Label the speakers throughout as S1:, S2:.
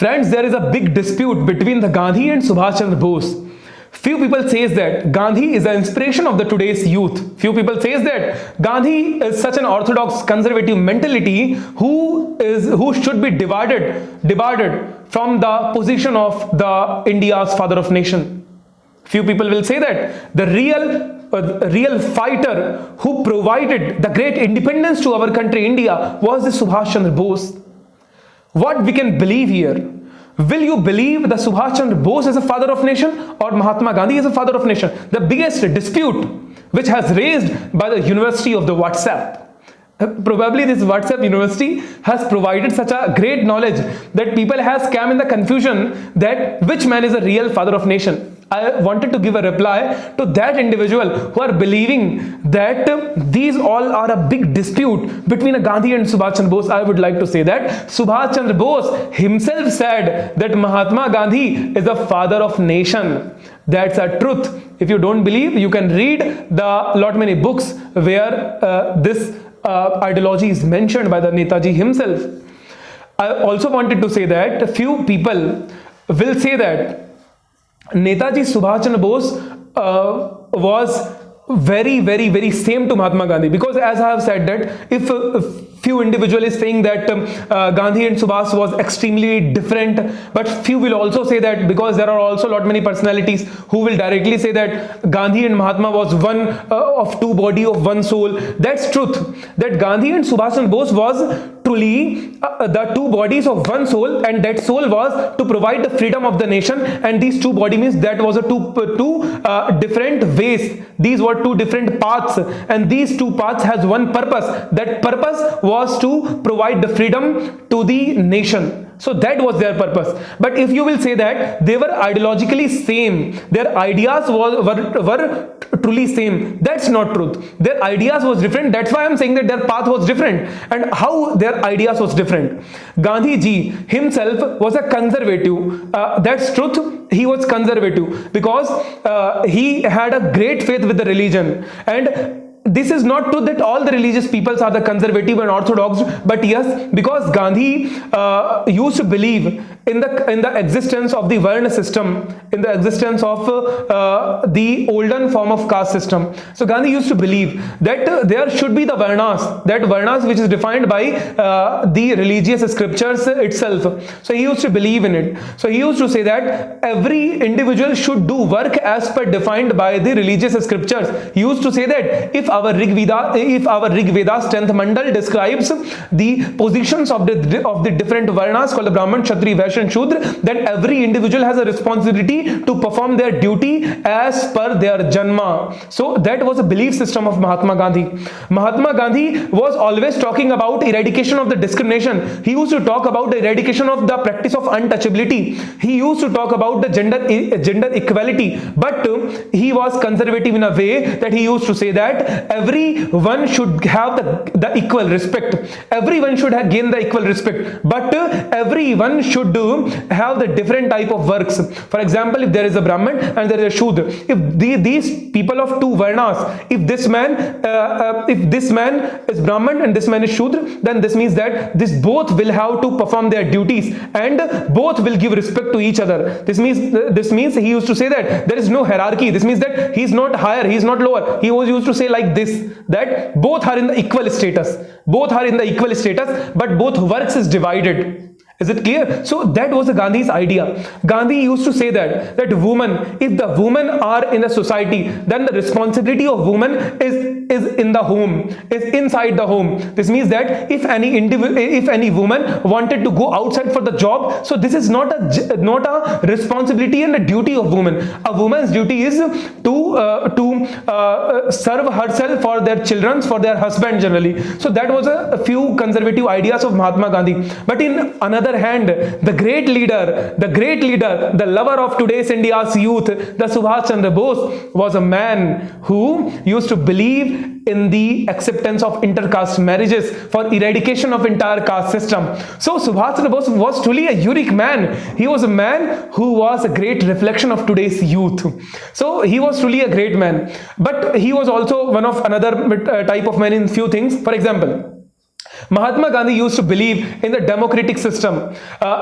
S1: Friends, there is a big dispute between the Gandhi and Subhash Chandra Bose. Few people says that Gandhi is the inspiration of the today's youth. Few people says that Gandhi is such an orthodox conservative mentality who should be debarred from the position of the India's father of nation. Few people will say that the real fighter who provided the great independence to our country India was the Subhash Chandra Bose. What we can believe here? Will you believe that Subhash Chandra Bose is a father of nation or Mahatma Gandhi is a father of nation? The biggest dispute which has raised by the University of the WhatsApp. Probably this WhatsApp university has provided such a great knowledge that people has come in the confusion that which man is a real father of nation. I wanted to give a reply to that individual who are believing that these all are a big dispute between a Gandhi and Subhash Chandra Bose. I would like to say that Subhash Chandra Bose himself said that Mahatma Gandhi is the father of nation. That's a truth. If you don't believe, you can read the lot many books where this ideology is mentioned by the Netaji himself. I also wanted to say that a few people will say that Netaji Subhash Chandra Bose was very same to Mahatma Gandhi, because as I have said that if few individual is saying that Gandhi and Subhash was extremely different, but few will also say that, because there are also lot many personalities who will directly say that Gandhi and Mahatma was one of two body of one soul. That's truth, that Gandhi and Subhash Chandra Bose was truly the two bodies of one soul, and that soul was to provide the freedom of the nation, and these two body means that was a two different ways. These were two different paths, and these two paths has one purpose. That purpose was to provide the freedom to the nation. So that was their purpose. But if you will say that they were ideologically same, their ideas were truly same, that's not truth. Their ideas was different. That's why I'm saying that their path was different. And how their ideas was different? Gandhi ji himself was a conservative. That's truth. He was conservative because he had a great faith with the religion. And this is not true that all the religious peoples are the conservative and orthodox, but yes, because Gandhi used to believe in the existence of the Varna system, in the existence of the olden form of caste system. So Gandhi used to believe that there should be the Varnas, that Varnas which is defined by the religious scriptures itself. So he used to believe in it. So he used to say that every individual should do work as per defined by the religious scriptures. He used to say that if our Rig Veda's 10th mandal describes the positions of the different Varnas called the Brahman, Kshatriya, Vaishya and Shudra, then every individual has a responsibility to perform their duty as per their janma. So that was a belief system of Mahatma Gandhi. Mahatma Gandhi was always talking about eradication of the discrimination. He used to talk about the eradication of the practice of untouchability. He used to talk about the gender equality. But he was conservative in a way that he used to say that everyone should have the equal respect. Everyone should gain the equal respect. But everyone should have the different type of works. For example, if there is a Brahman and there is a Shudra, if these people of two Varnas, if this man is Brahman and this man is Shudra, then this means that this both will have to perform their duties and both will give respect to each other. This means he used to say that there is no hierarchy. This means that he is not higher, he is not lower. He was used to say like this, that both are in the equal status. Both are in the equal status, but both works is divided. Is it clear? So that was Gandhi's idea. Gandhi used to say that women, if the women are in the society, then the responsibility of women is in the home, is inside the home. This means that if any woman wanted to go outside for the job, so this is not a responsibility and a duty of woman. A woman's duty is to serve herself for their children, for their husband generally. So that was a few conservative ideas of Mahatma Gandhi. But in another hand, the great leader, the lover of today's India's youth, the Subhash Chandra Bose, was a man who used to believe in the acceptance of intercaste marriages for eradication of entire caste system. So Subhash Chandra Bose was truly a unique man. He was a man who was a great reflection of today's youth. So he was truly a great man. But he was also one of another type of man in few things. For example, Mahatma Gandhi used to believe in the democratic system.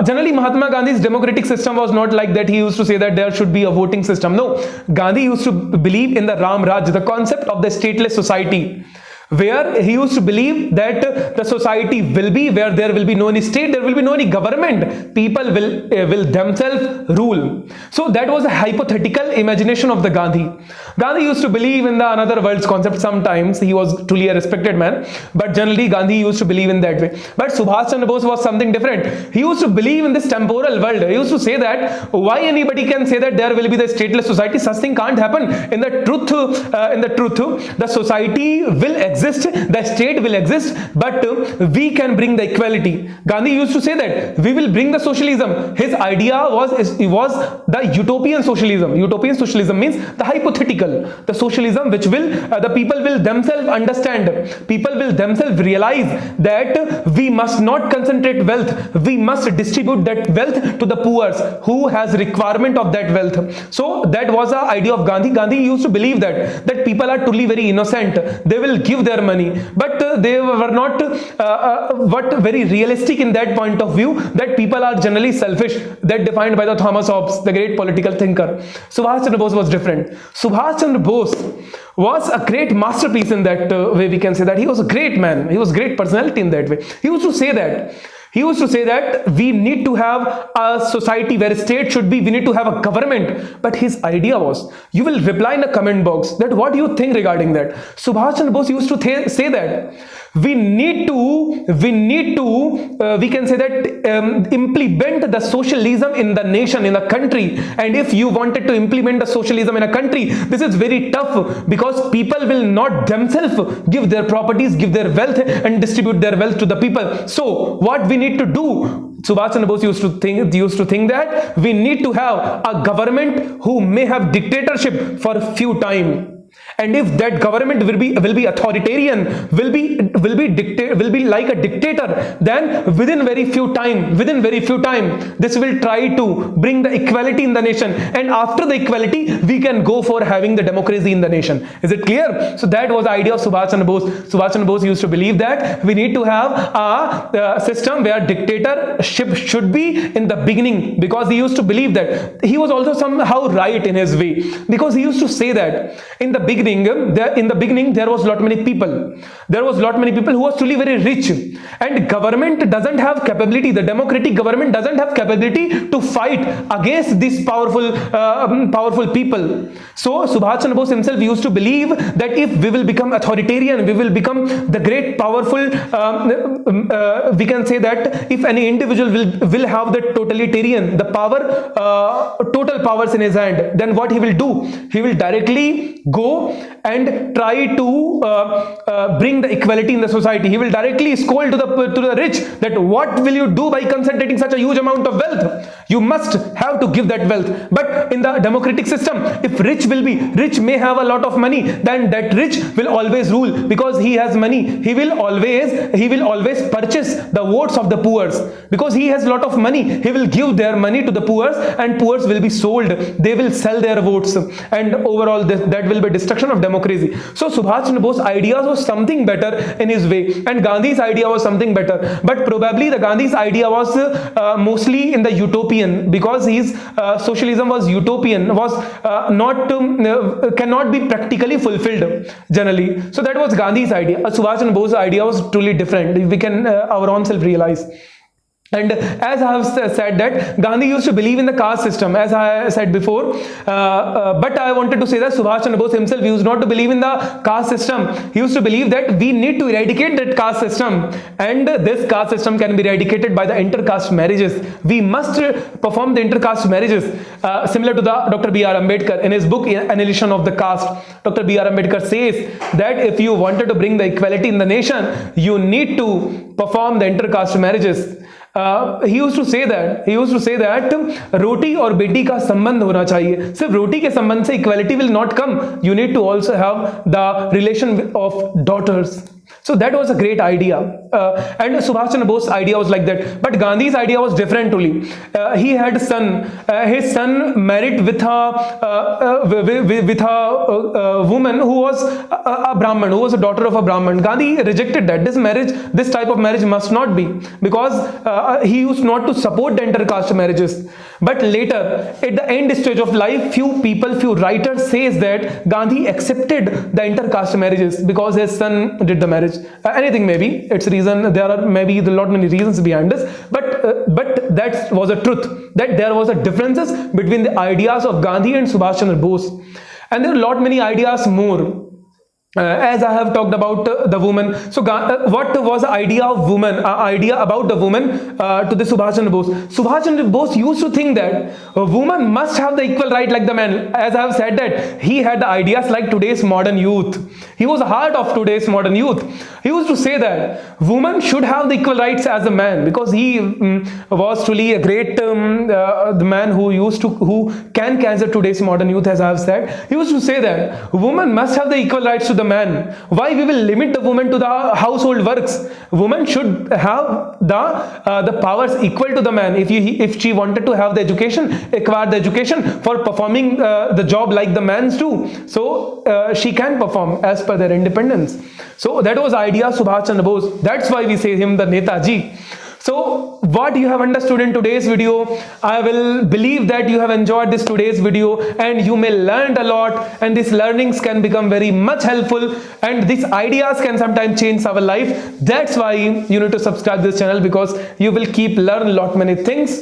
S1: Generally, Mahatma Gandhi's democratic system was not like that. He used to say that there should be a voting system. No, Gandhi used to believe in the Ram Raj, the concept of the stateless society, where he used to believe that the society will be where there will be no any state, there will be no any government, people will themselves rule. So that was a hypothetical imagination of the Gandhi used to believe in the another world's concept. Sometimes he was truly a respected man, but generally Gandhi used to believe in that way. But Subhash Chandra Bose was something different. He used to believe in this temporal world. He used to say that why anybody can say that there will be the stateless society, such thing can't happen. In the truth, the society will exist, the state will exist, but we can bring the equality. Gandhi used to say that we will bring the socialism. His idea was the utopian socialism. Utopian socialism means the hypothetical, the socialism which will the people will themselves understand, people will themselves realize that we must not concentrate wealth, we must distribute that wealth to the poor who has requirement of that wealth. So that was the idea of Gandhi used to believe that people are truly very innocent, they will give their money, but they were not very realistic in that point of view, that people are generally selfish, that defined by the Thomas Hobbes, the great political thinker. Subhash Chandra Bose was different. Subhash Chandra Bose was a great masterpiece in that way. We can say that he was a great man, he was a great personality in that way. He used to say that we need to have a society where a state should be, we need to have a government. But his idea was, you will reply in the comment box that what do you think regarding that. Subhash Chandra Bose used to say that we can say that implement the socialism in the nation, in the country. And if you wanted to implement the socialism in a country, this is very tough, because people will not themselves give their properties, give their wealth and distribute their wealth to the people. So what we need to do, Subhash Chandra Bose used to think that we need to have a government who may have dictatorship for a few time. And if that government will be authoritarian, will be like a dictator, then within very few time, this will try to bring the equality in the nation. And after the equality, we can go for having the democracy in the nation. Is it clear? So that was the idea of Subhash Chandra Bose. Subhash Chandra Bose used to believe that we need to have a system where dictatorship should be in the beginning, because he used to believe that. He was also somehow right in his way, because he used to say that in the beginning there was lot many people who was truly very rich, and government doesn't have capability, the democratic government doesn't have capability to fight against these powerful people. So Subhash Chandra Bose himself used to believe that if we will become authoritarian, we will become the great powerful, we can say that if any individual will have the totalitarian, the power, total powers in his hand, then what he will do, he will directly go and try to bring the equality in the society. He will directly scold to the rich that what will you do by concentrating such a huge amount of wealth? You must have to give that wealth. But in the democratic system, if rich may have a lot of money, then that rich will always rule, because he has money. He will always purchase the votes of the poor, because he has a lot of money. He will give their money to the poor, and poor will be sold. They will sell their votes, and overall that will be destruction of democracy. So Subhash Chandra Bose's ideas was something better in his way, and Gandhi's idea was something better. But probably the Gandhi's idea was mostly in the utopian, because his socialism was utopian, was cannot be practically fulfilled generally. So that was Gandhi's idea. Subhash Chandra Bose's idea was truly different. We can our own self realize. And as I have said that Gandhi used to believe in the caste system, as I said before, but I wanted to say that Subhash Chandra Bose himself used not to believe in the caste system. He used to believe that we need to eradicate that caste system, and this caste system can be eradicated by the intercaste marriages. We must perform the intercaste marriages, similar to the Dr. B.R. Ambedkar. In his book Annihilation of the Caste, Dr. B.R. Ambedkar says that if you wanted to bring the equality in the nation, you need to perform the intercaste marriages. He used to say that roti और बेटी का संबंध होना चाहिए. सिर्फ रोटी के संबंध से equality will not come. You need to also have the relation of daughters. So that was a great idea, and Subhash Chandra Bose's idea was like that. But Gandhi's idea was different only. He had a son. His son married with a woman who was a Brahman, who was a daughter of a Brahman. Gandhi rejected that. This type of marriage must not be, because he used not to support the intercaste marriages. But later, at the end stage of life, few writers says that Gandhi accepted the intercaste marriages because his son did the marriage. Anything maybe its reason. There are maybe a lot many reasons behind this, but that was a truth, that there was a differences between the ideas of Gandhi and Subhash Chandra Bose, and there are a lot many ideas more. As I have talked about the woman, so what was the idea of woman, idea about the woman to the Subhash Chandra Bose? Subhash Chandra Bose used to think that a woman must have the equal right like the man. As I have said, that he had the ideas like today's modern youth. He was the heart of today's modern youth. He used to say that woman should have the equal rights as a man, because he was truly a great the man who can cancel today's modern youth. As I have said, he used to say that woman must have the equal rights to the man. Why we will limit the woman to the household works? Woman should have the powers equal to the man. If she wanted to have the education, acquire the education for performing the job like the men's do, so she can perform as per their independence. So that was idea Subhash Chandra Bose. That's why we say him the Netaji. So what you have understood in today's video, I will believe that you have enjoyed this today's video and you may learn a lot, and these learnings can become very much helpful, and these ideas can sometimes change our life. That's why you need to subscribe this channel, because you will keep learn a lot many things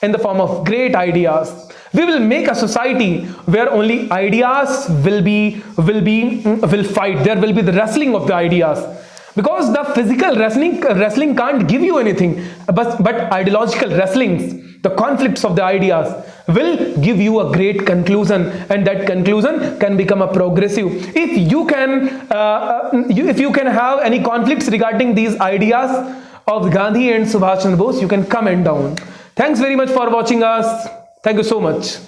S1: in the form of great ideas. We will make a society where only ideas will fight. There will be the wrestling of the ideas, because the physical wrestling can't give you anything, but ideological wrestlings, the conflicts of the ideas, will give you a great conclusion, and that conclusion can become a progressive. If you can have any conflicts regarding these ideas of Gandhi and Subhash Chandra Bose, you can comment down. Thanks very much for watching us. Thank you so much.